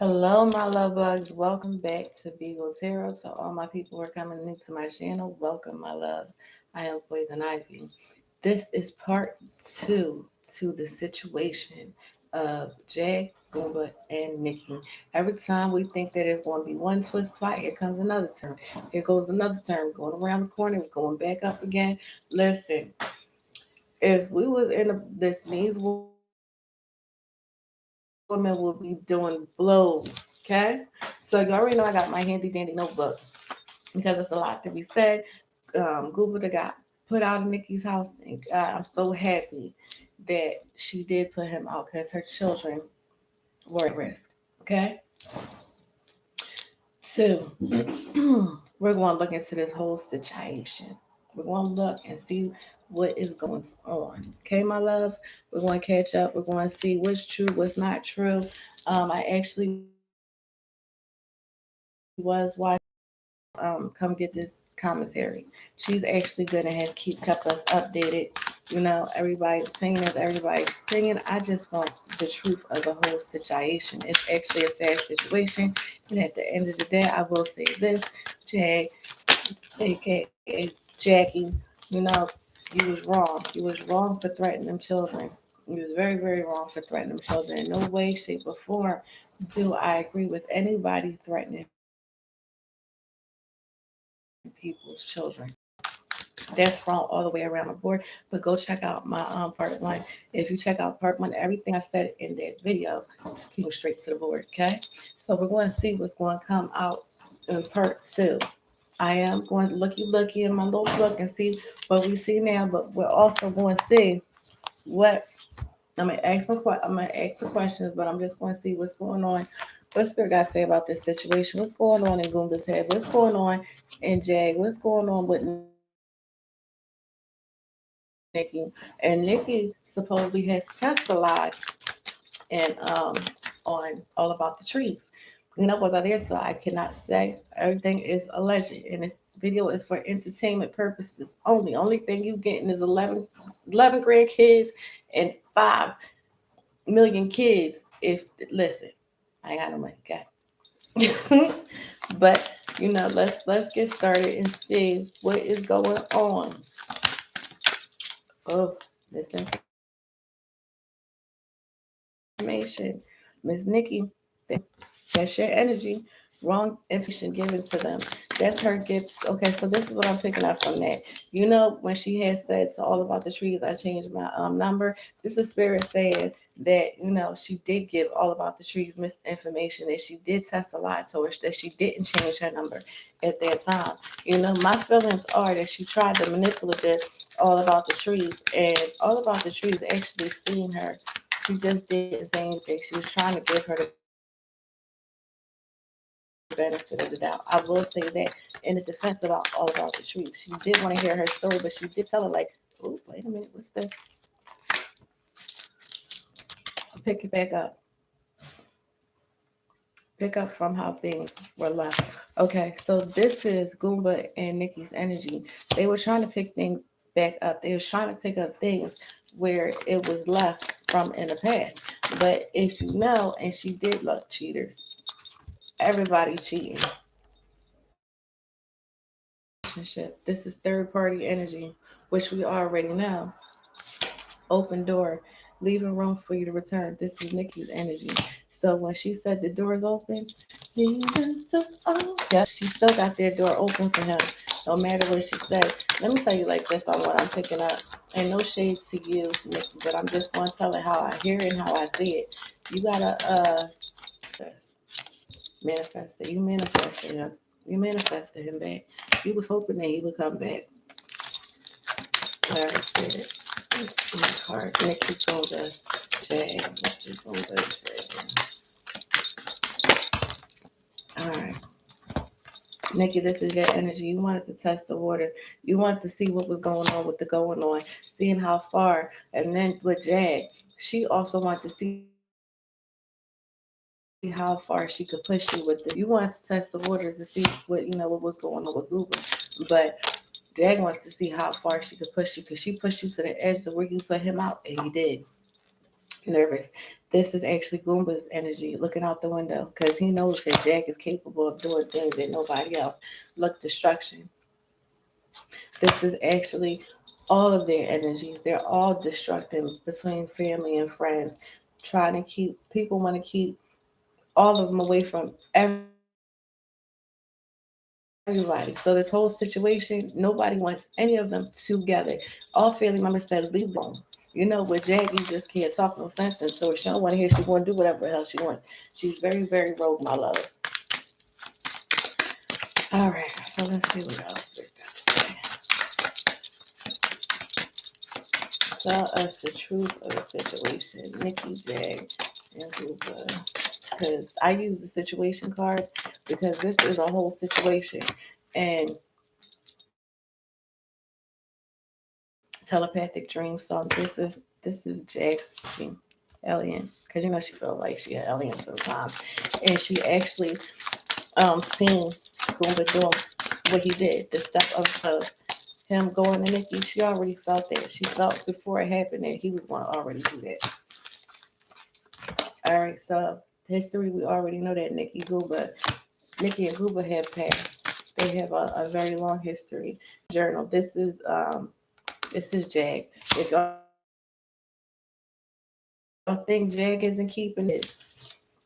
Hello, my love bugs. Welcome back to Beagle's Hero. So, all my people who are coming new to my channel, welcome, my loves. I am Poison Ivy. This is part two to the situation of Jag, Goomba, and Nikki. Every time we think that it's going to be one twist plot, here comes another turn. Here goes another turn. We're going around the corner. We're going back up again. Listen, if we was in these women will be doing blows. Okay, so you already know I got my handy dandy notebooks because it's a lot to be said. Google that got put out of Nikki's house, and God, I'm so happy that she did put him out because her children were at risk. Okay, so we're going to look into this whole situation. We're going to look and see what is going on. Okay, my loves, we're going to catch up. We're going to see what's true, what's not true. I actually was watching come get this commentary. She's actually good and has kept us updated. You know, everybody's opinion is everybody's opinion. I just want the truth of the whole situation. It's actually a sad situation. And at the end of the day, I will say this, Jag, aka Jackie, you know, you was wrong. You was wrong for threatening them children. You was very, very wrong for threatening them children. In no way, shape, or form do I agree with anybody threatening people's children. That's wrong all the way around the board. But go check out my part one. If you check out part one, everything I said in that video can go straight to the board. Okay. So we're going to see what's going to come out in part two. I am going to looky in my little book and see what we see now, but we're also going to see what I'm gonna ask the questions, but I'm just going to see what's going on. What Spirit got to say about this situation? What's going on in Goomba's head? What's going on in Jag? What's going on with Nikki? And Nikki supposedly has testified and on all about the trees. You know, was I there? So I cannot say. Everything is alleged, and this video is for entertainment purposes only. Only thing you getting is 11 grandkids and 5 million kids. If listen, I ain't got no money, okay. But you know, let's get started and see what is going on. Oh, this information, Miss Nikki. That's your energy. Wrong information given to them. That's her gifts. Okay, so this is what I'm picking up from that. You know, when she had said to all about the trees, I changed my number. This is Spirit saying that, you know, she did give all about the trees misinformation, that she did test a lot, so that she didn't change her number at that time. You know, my feelings are that she tried to manipulate this all about the trees, and all about the trees actually seen her. She just didn't say anything. She was trying to give her the benefit of the doubt. I will say that in the defense about all about the truth. She did want to hear her story, but she did tell her like, oh, wait a minute, what's this? Pick it back up. Pick up from how things were left. Okay, so this is Goomba and Nikki's energy. They were trying to pick things back up. They were trying to pick up things where it was left from in the past. But if you know, and she did love cheaters. Everybody cheating. Relationship. This is third party energy, which we already know. Open door, leaving room for you to return. This is Nikki's energy. So when she said the door is open, yep, she still got their door open for him. No matter what she said. Let me tell you like this on what I'm picking up. And no shade to you, Nikki, but I'm just going to tell it how I hear it and how I see it. You gotta manifest it. You manifested him. You manifested him back. You was hoping that he would come back. Claire Spirit. My card. Nikki Golda. Jay. Nikki Golda. Alright. Nikki, this is your energy. You wanted to test the water. You wanted to see what was going on with the going on, seeing how far. And then with Jag, she also wanted to see how far she could push you with it. You wanted to test the waters to see what you know what was going on with Google. But Jag wants to see how far she could push you because she pushed you to the edge to where you put him out, and you did. nervous. This is actually Goomba's energy looking out the window because he knows that Jack is capable of doing things that nobody else. Look, destruction. This is actually all of their energies. They're all destructive between family and friends, trying to keep people want to keep all of them away from everybody. So this whole situation, nobody wants any of them together. All family members said, leave them alone. You know, with Jackie just can't talk no sense, and so she don't want to hear she want to do whatever the hell she want. She's very, very rogue, my loves. All right, so let's see what else we got to say. Tell us the truth of the situation, Nikki, Jag, and Ruba. Because I use the situation card because this is a whole situation, and telepathic dream. So this is Jag's alien, because you know she felt like she an alien sometimes, and she actually seen Goomba doing what he did, the step of him going to Nikki. She already felt that. She felt before it happened that he was going to already do that. All right, so history, we already know that Nikki and Goomba have passed. They have a very long history journal. This is Jag. If y'all think Jag isn't keeping this,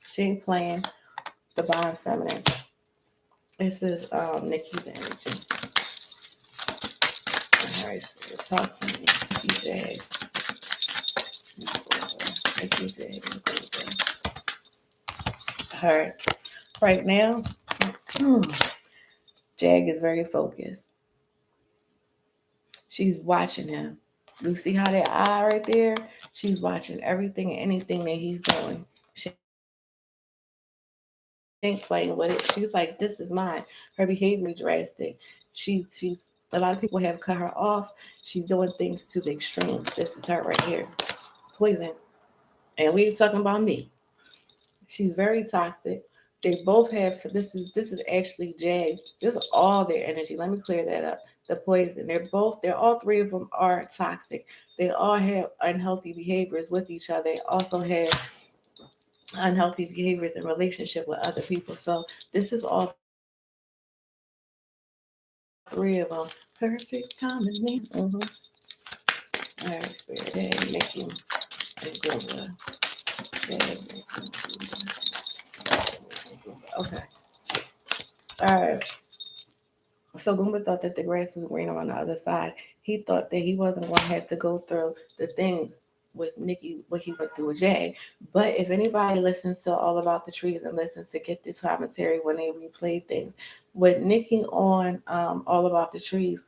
she ain't playing the Bond Feminine. This is Nikki's energy. All right, so talk to me. Nikki Jag. Nikki Jag. All right. Right now, hmm, Jag is very focused. She's watching him. You see how that eye right there? She's watching everything and anything that he's doing. She ain't playing with it. She's like, this is mine. Her behavior is drastic. She's a lot of people have cut her off. She's doing things to the extreme. This is her right here. Poison. And we ain't talking about me. She's very toxic. They both have this is actually Jag. This is all their energy. Let me clear that up. The poison. They're all three of them are toxic. They all have unhealthy behaviors with each other. They also have unhealthy behaviors in relationship with other people. So this is all three of them. Perfect combination. All right, spirit, Jag, Nikki, and Goomba. Jag, okay. All right. So Goomba thought that the grass was greener on the other side. He thought that he wasn't going to have to go through the things with Nikki, what he went through with Jay. But if anybody listens to All About the Trees and listens to Get This Commentary when they replay things, with Nikki on All About the Trees,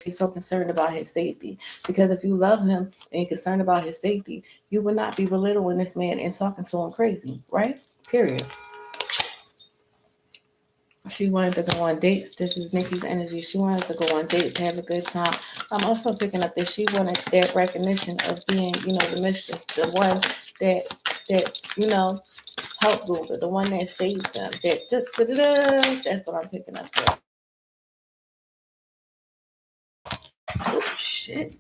she's so concerned about his safety. Because if you love him and you're concerned about his safety, you would not be belittling this man and talking to him crazy, right? Period. She wanted to go on dates. This is Nikki's energy. She wanted to go on dates, have a good time. I'm also picking up that she wanted that recognition of being, the mistress, the one that helped Goomba, the one that saves them. That's what I'm picking up there. Oh shit!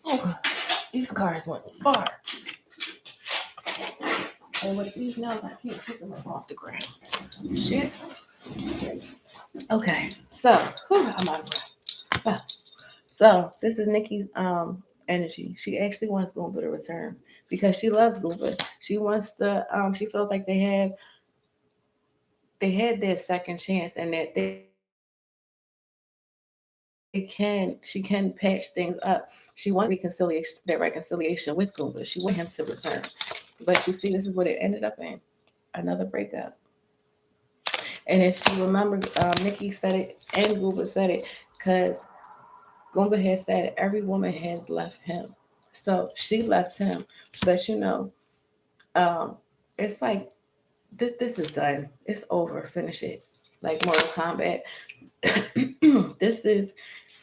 Oh, these cars went far. And with these nails, I can't pick them up off the ground. Shit. Okay, so I'm out of breath. So this is Nikki's energy. She actually wants Goomba to return because she loves Goomba. She wants to she feels like they had their second chance and that she can patch things up. She wanted that reconciliation with Goomba. She wanted him to return. But you see, this is what it ended up in. Another breakup. And if you remember, Nikki said it and Goomba said it because Goomba has said every woman has left him. So she left him. But um, it's like this is done. It's over. Finish it. Like Mortal Kombat. This is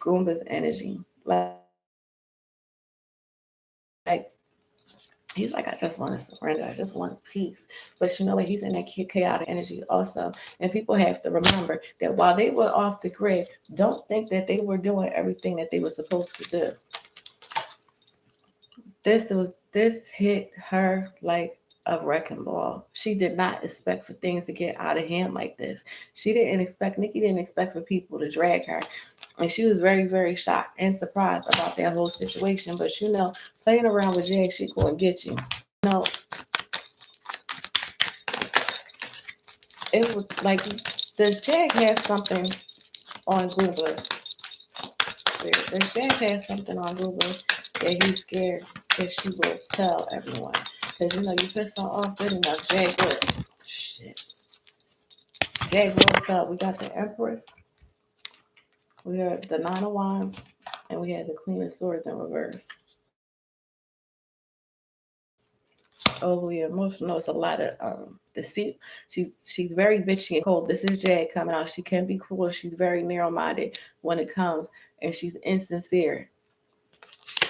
Goomba's energy. Like, he wants to He's like, I just want to surrender. I just want peace. But you know what? He's in that chaotic energy also. And people have to remember that while they were off the grid, don't think that they were doing everything that they were supposed to do. This hit her like a wrecking ball. She did not expect for things to get out of hand like this. Nikki didn't expect for people to drag her. And she was very, very shocked and surprised about that whole situation. But you know, playing around with Jag, she gonna get you. No, it was like, does Jag have something on Goomba? Does Jag have something on Goomba that he's scared that she will tell everyone? Because you know, you piss her off good enough, Jag will. Shit. Jag, what's up? We got the Empress, we have the Nine of Wands, and we have the Queen of Swords in reverse. Overly emotional. It's a lot of deceit. She's very bitchy and cold. This is Jag coming out. She can be cruel. She's very narrow minded when it comes, and she's insincere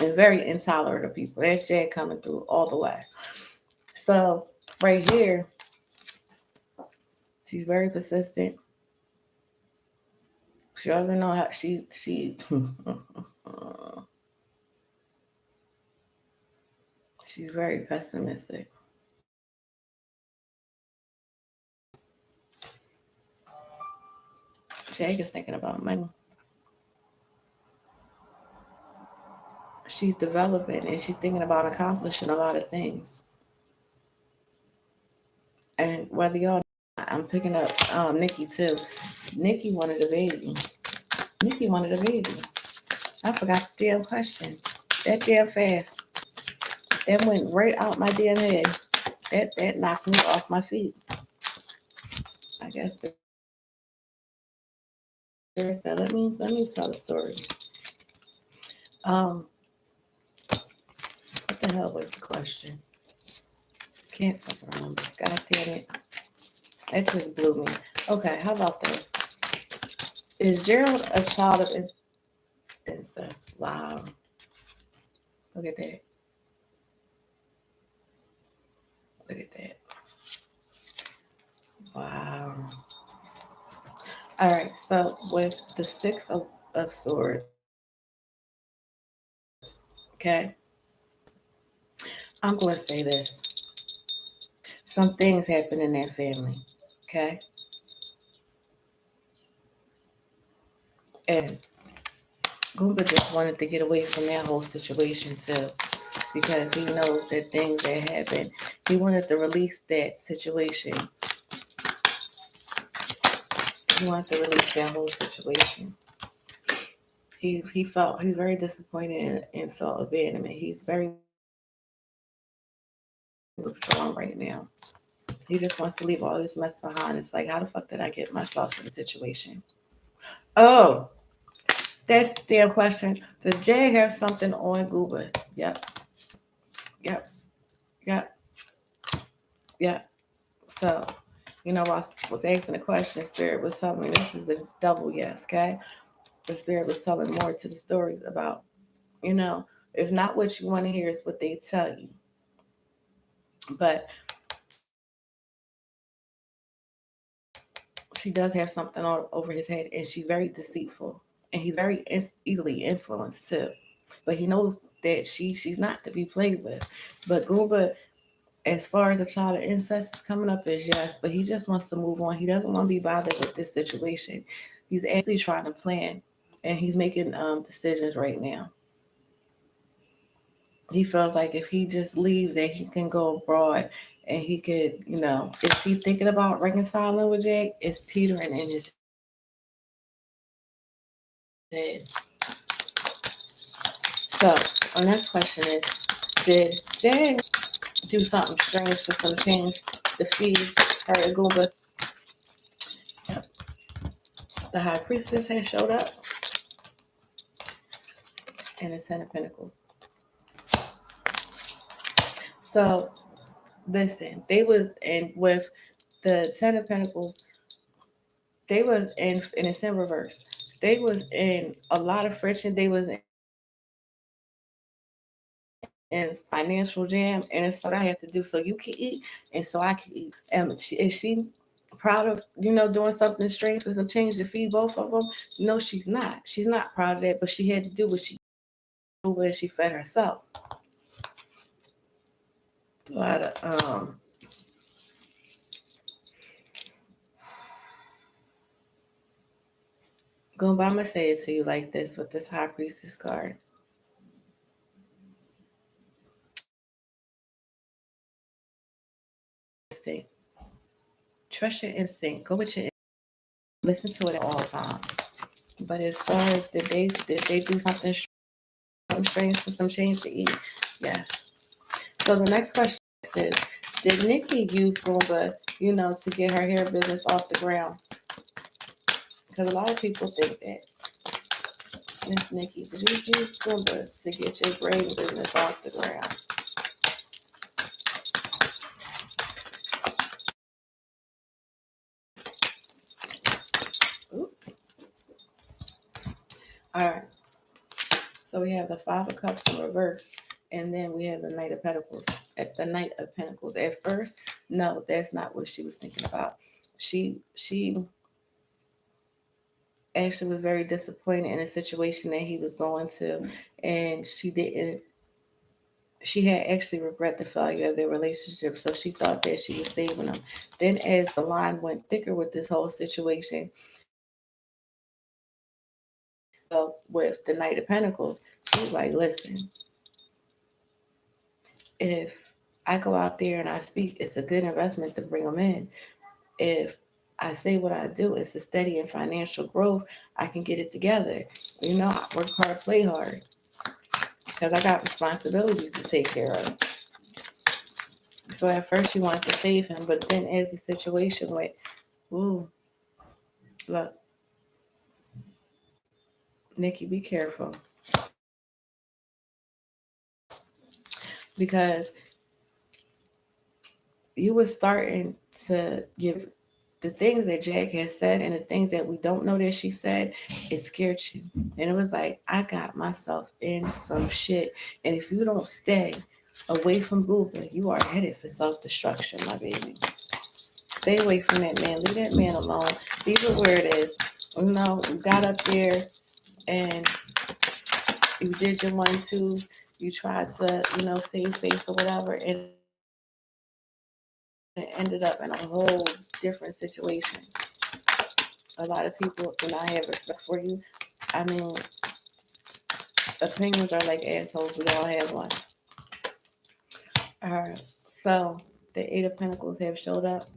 and very intolerant of people. That's Jag coming through all the way. So right here, she's very persistent. She doesn't know how she she's very pessimistic. Jag is thinking about money. She's developing and she's thinking about accomplishing a lot of things. And whether y'all, I'm picking up Nikki too. Nikki wanted a baby. Nikki wanted a baby. I forgot the damn question. That damn fast. That went right out my damn head. That knocked me off my feet. I guess let me tell the story. Um, what the hell was the question? Can't fucking remember. God damn it. That just blew me. Okay, how about this? Is Gerald a child of incest? Wow. Look at that. Look at that. Wow. All right, so with the of Swords, okay, I'm going to say this. Some things happen in that family, okay? And Goomba just wanted to get away from that whole situation too, because he knows that things that happen, he wanted to release that situation. He wanted to release that whole situation. He's very disappointed and felt abandonment. He's very withdrawn right now. He just wants to leave all this mess behind. It's like, how the fuck did I get myself in this situation? Oh, that's the damn question. Does Jag have something on Google? Yep, yep, yep, yep. So, you know, I was asking the question, Spirit was telling me this is a double yes, okay? The Spirit was telling more to the stories about, you know, it's not what you want to hear, it's what they tell you. But she does have something all over his head, and she's very deceitful, and he's very easily influenced too. But he knows that she's not to be played with. But Goomba, as far as a child of incest is coming up, is yes, but he just wants to move on. He doesn't want to be bothered with this situation. He's actually trying to plan, and he's making decisions right now. He feels like if he just leaves, that he can go abroad and he could, you know, if he's thinking about reconciling with Jake, it's teetering in his head. So, our next question is, did Jake do something strange for some change to feed her a Goomba? Yep. The High Priestess has showed up and the Ten of Pentacles. So, listen, they was in with the Ten of Pentacles, they was in, and it's in reverse. They was in a lot of friction. They was in in financial jam, and it's what I have to do so you can eat and so I can eat. Is she proud of doing something strange for some change to feed both of them? No, she's not. She's not proud of that, but she had to do what she did when she fed herself. A lot of Goomba, I'ma say it to you like this with this High Priestess card. Instinct. Trust your instinct. Go with your listen to it at all times. But as far as did they do something strange for some change to eat? Yes. So the next question is, did Nikki use Goomba, to get her hair business off the ground? Because a lot of people think that. Miss Nikki, did you use Goomba to get your braid business off the ground? Ooh. All right. So we have the Five of Cups in reverse, and then we have the Knight of Pentacles. At the Knight of Pentacles. At first, no, that's not what she was thinking about. She actually was very disappointed in the situation that he was going to, and she had actually regret the failure of their relationship, so she thought that she was saving him. Then as the line went thicker with this whole situation, with the Knight of Pentacles, she was like, listen, if I go out there and I speak, it's a good investment to bring them in. If I say what I do, it's a steady and financial growth, I can get it together. I work hard, play hard, because I got responsibilities to take care of. So at first she wanted to save him, but then as the situation went, ooh, look, Nikki, be careful. Because you were starting to give the things that Jack has said and the things that we don't know that she said, it scared you. And it was like, I got myself in some shit. And if you don't stay away from Google, you are headed for self-destruction, my baby. Stay away from that man. Leave that man alone. Leave it where it is. You got up there and you did your 1, 2. You tried to, save face or whatever, and it ended up in a whole different situation. A lot of people do not have respect for you. I mean, opinions are like assholes. We all have one. All right. So the Eight of Pentacles have showed up.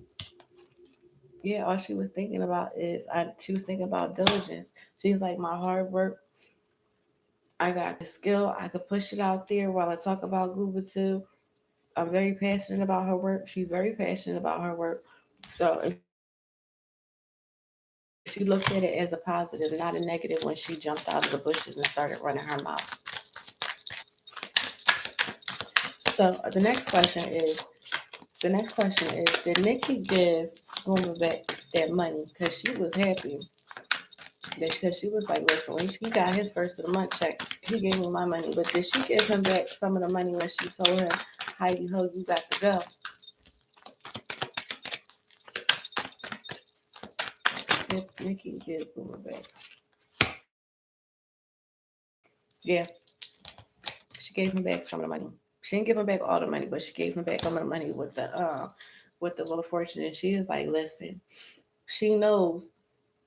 Yeah, all she was thinking about is she was thinking about diligence. She's like, my hard work, I got the skill. I could push it out there while I talk about Gooba too. I'm very passionate about her work. She's very passionate about her work. So if she looked at it as a positive, not a negative when she jumped out of the bushes and started running her mouth. So the next question is, did Nikki give Goomba back that money? Because she was happy. Because she was like, listen, when he got his first of the month check, he gave me my money. But did she give him back some of the money when she told him, Heidi ho, you got to go? Did Nikki give Goomba back? Yeah, she gave him back some of the money. She didn't give him back all the money, but she gave him back some of the money with the Wheel of Fortune. And she is like, listen, she knows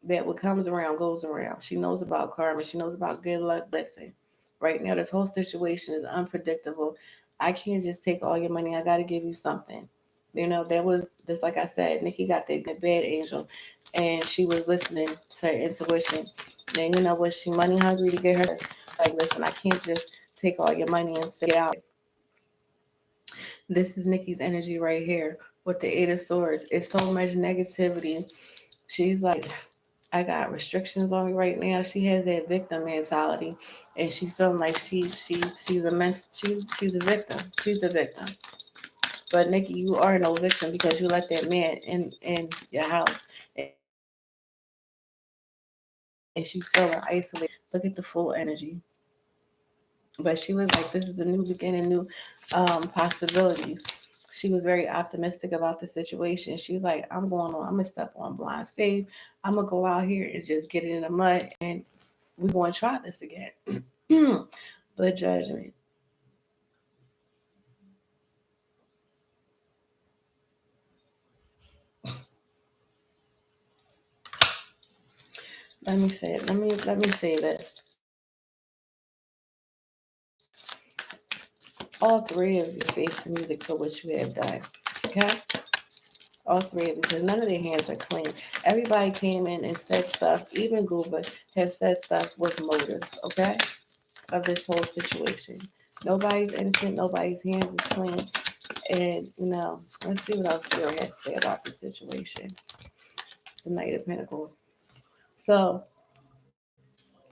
that what comes around goes around. She knows about karma. She knows about good luck, blessing. Right now, this whole situation is unpredictable. I can't just take all your money. I got to give you something. That was just like I said. Nikki got that good bad angel, and she was listening to her intuition. And was she money hungry to get her? Like, listen, I can't just take all your money and say out. This is Nikki's energy right here with the Eight of Swords. It's so much negativity. She's like, I got restrictions on me right now. She has that victim mentality, and she's feeling like she's she's a victim. She's a victim. But Nikki, you are no victim because you let that man in your house, and she's feeling isolated. Look at the full energy. But she was like, this is a new beginning, new possibilities. She was very optimistic about the situation. She was like, I'm gonna step on blind faith. I'm gonna go out here and just get it in the mud, and we're gonna try this again. But judgment. Let me say it. Let me say this. All three of you face the music for what you have done. Okay? All three of you, because none of their hands are clean. Everybody came in and said stuff, even Goomba has said stuff with motives, okay? Of this whole situation. Nobody's innocent, nobody's hands is clean. And, let's see what else Spirit has to say about the situation. The Knight of Pentacles. So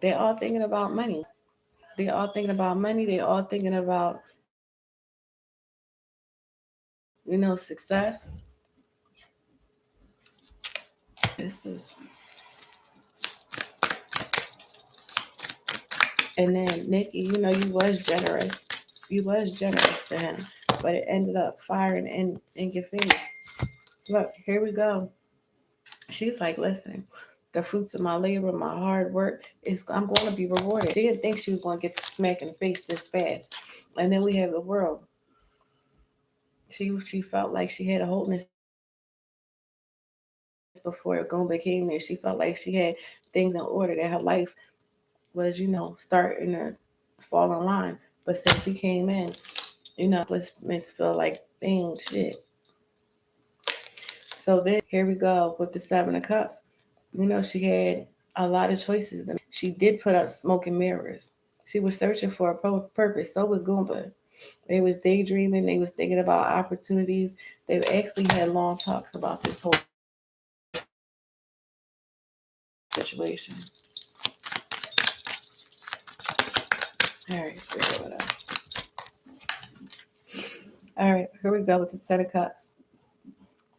they're all thinking about money. They're all thinking about money. They're all thinking about, success. This is, and then Nikki, you was generous. You was generous to him, but it ended up firing in your face. Look, here we go. She's like, listen, the fruits of my labor, my hard work, I'm going to be rewarded. She didn't think she was going to get the smack in the face this fast. And then we have the world. She felt like she had a wholeness before Goomba came there. She felt like she had things in order, that her life was, starting to fall in line. But since he came in, accomplishments feel like things, shit. So then here we go with the Seven of Cups. She had a lot of choices. She did put up smoke and mirrors. She was searching for a purpose. So was Goomba. They was daydreaming. They was thinking about opportunities. They actually had long talks about this whole situation. All right, spirit with us. All right, here we go with the Ten of Cups.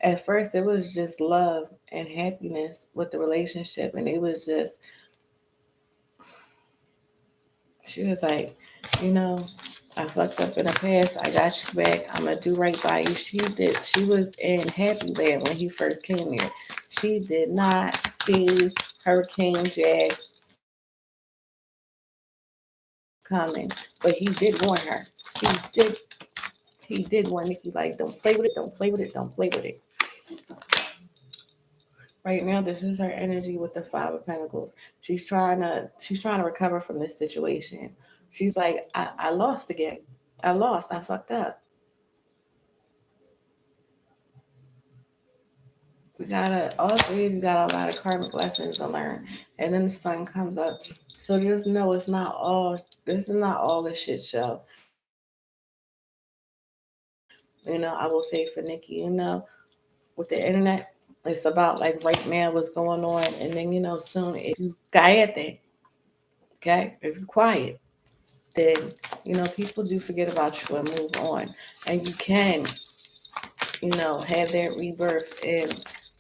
At first, it was just love and happiness with the relationship, and it was just, she was like, you know, I fucked up in the past. I got you back. I'm gonna do right by you. She did. She was in happy land when he first came here. She did not see Hurricane Jack coming, but he did warn her. He did. He did warn Nikki, like, don't play with it. Don't play with it. Don't play with it. Right now, this is her energy with the Five of Pentacles. She's trying to recover from this situation. She's like, I lost again. I lost. I fucked up. We gotta all three of you got a lot of karmic lessons to learn. And then the sun comes up. So just know it's not all this is not all the shit show. I will say for Nikki, with the internet, it's about like right now what's going on, and then soon if you cállate, okay? If you're quiet, then people do forget about you and move on. And you can, have that rebirth and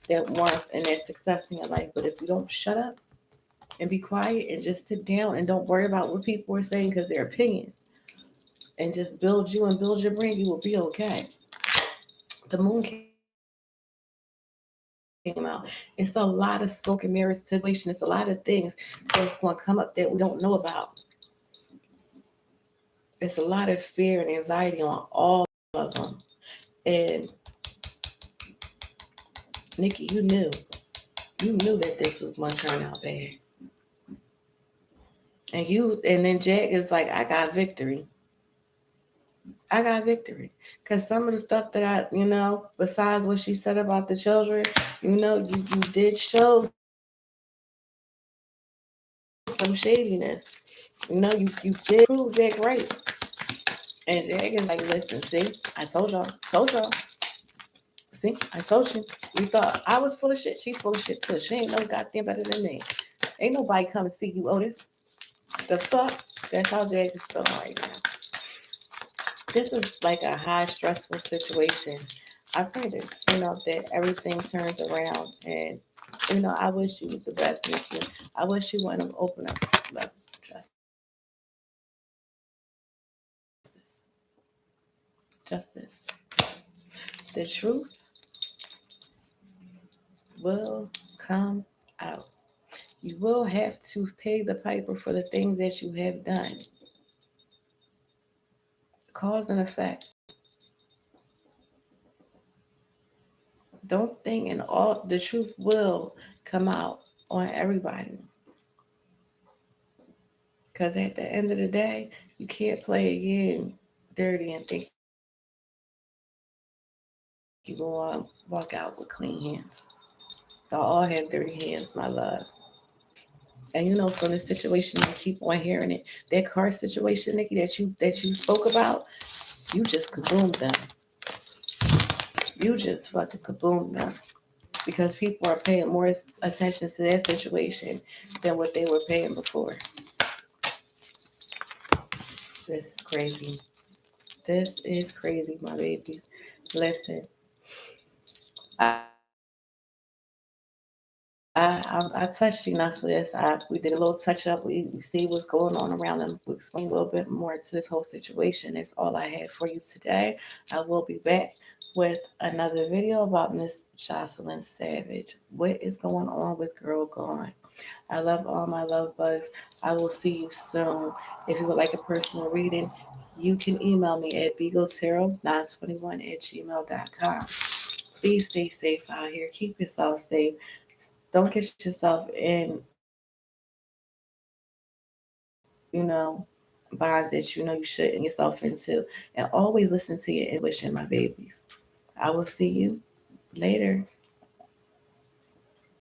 that warmth and that success in your life. But if you don't shut up and be quiet and just sit down and don't worry about what people are saying because they're opinions, and just build you and build your brain, you will be okay. The moon came out. It's a lot of smoke and mirrors situation. It's a lot of things that's going to come up that we don't know about. It's a lot of fear and anxiety on all of them. And Nikki, you knew that this was going to turn out bad. And then Jack is like, I got victory. I got victory. Because some of the stuff that besides what she said about the children, you did show some shadiness. You did prove Jack right. And Jack is like, listen, see, I told y'all. See, I told you. You thought I was full of shit. She's full of shit too. She ain't no goddamn better than me. Ain't nobody come to see you, Otis. The fuck? That's how Jack is feeling right now. This is like a high stressful situation. I pray that that everything turns around, and I wish you the best, Nikki. I wish you wouldn't have opened up. Love, trust. justice. The truth will come out. You will have to pay the piper for the things that you have done. Cause and effect. Don't think and all the truth will come out on everybody. Because at the end of the day, you can't play a game dirty and think you're going to walk out with clean hands. Y'all all have dirty hands, my love. And you know, from the situation, you keep on hearing it. That car situation, Nikki, that you spoke about, you just kaboomed them. You just fucking kaboomed them because people are paying more attention to that situation than what they were paying before. This is crazy. This is crazy, my babies. Listen, I touched enough of this. We did a little touch up. We see what's going on around them. We explain a little bit more to this whole situation. That's all I had for you today. I will be back with another video about Miss Jocelyn Savage. What is going on with Girl Gone? I love all my love bugs. I will see you soon. If you would like a personal reading, you can email me at bigotero921@gmail.com. Please stay safe out here. Keep yourself safe. Don't get yourself in, bonds that you know you shouldn't yourself into. And always listen to your intuition, my babies. I will see you later.